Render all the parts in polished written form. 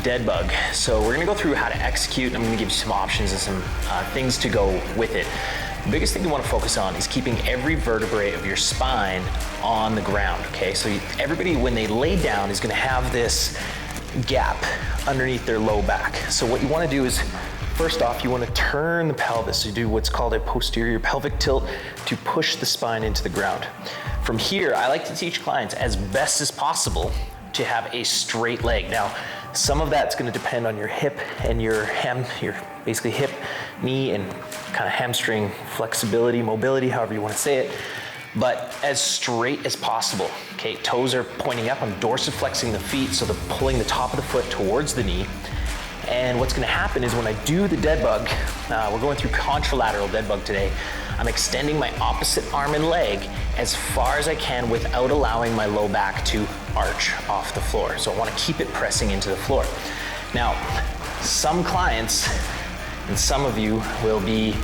dead bug. So we're gonna go through how to execute. I'm gonna give you some options and some things to go with it. The biggest thing you wanna focus on is keeping every vertebrae of your spine on the ground, okay? So everybody, when they lay down, is gonna have this gap underneath their low back. So what you wanna do is, first off, you wanna turn the pelvis. You do what's called a posterior pelvic tilt to push the spine into the ground. From here, I like to teach clients as best as possible to have a straight leg. Now, some of that's gonna depend on your hip and your basically hip, knee, and kind of hamstring flexibility, mobility, however you wanna say it, but as straight as possible. Okay, toes are pointing up, I'm dorsiflexing the feet, so they're pulling the top of the foot towards the knee. And what's gonna happen is when I do the dead bug, we're going through contralateral dead bug today, I'm extending my opposite arm and leg as far as I can without allowing my low back to arch off the floor. So I wanna keep it pressing into the floor. Now, some clients and some of you will be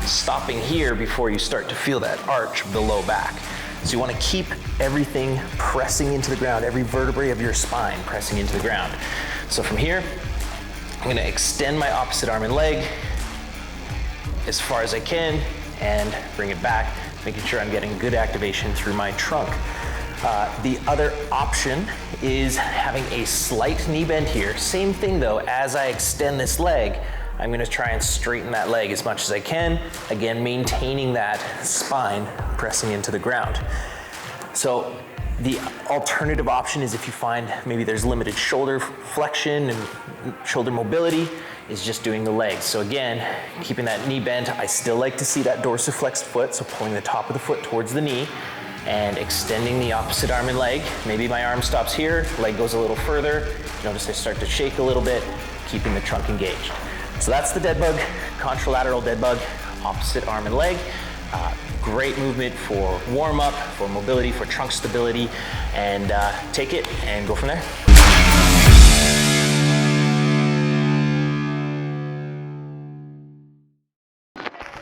stopping here before you start to feel that arch of the low back. So you wanna keep everything pressing into the ground, every vertebrae of your spine pressing into the ground. So from here, I'm gonna extend my opposite arm and leg as far as I can and bring it back, making sure I'm getting good activation through my trunk. The other option is having a slight knee bend here. Same thing though, as I extend this leg, I'm gonna try and straighten that leg as much as I can, again, maintaining that spine pressing into the ground. So the alternative option is if you find maybe there's limited shoulder flexion and shoulder mobility, is just doing the legs. So again, keeping that knee bent, I still like to see that dorsiflexed foot, so pulling the top of the foot towards the knee and extending the opposite arm and leg. Maybe my arm stops here, leg goes a little further. Notice I start to shake a little bit, keeping the trunk engaged. So that's the dead bug, contralateral dead bug, opposite arm and leg. Great movement for warm up, for mobility, for trunk stability, and take it and go from there.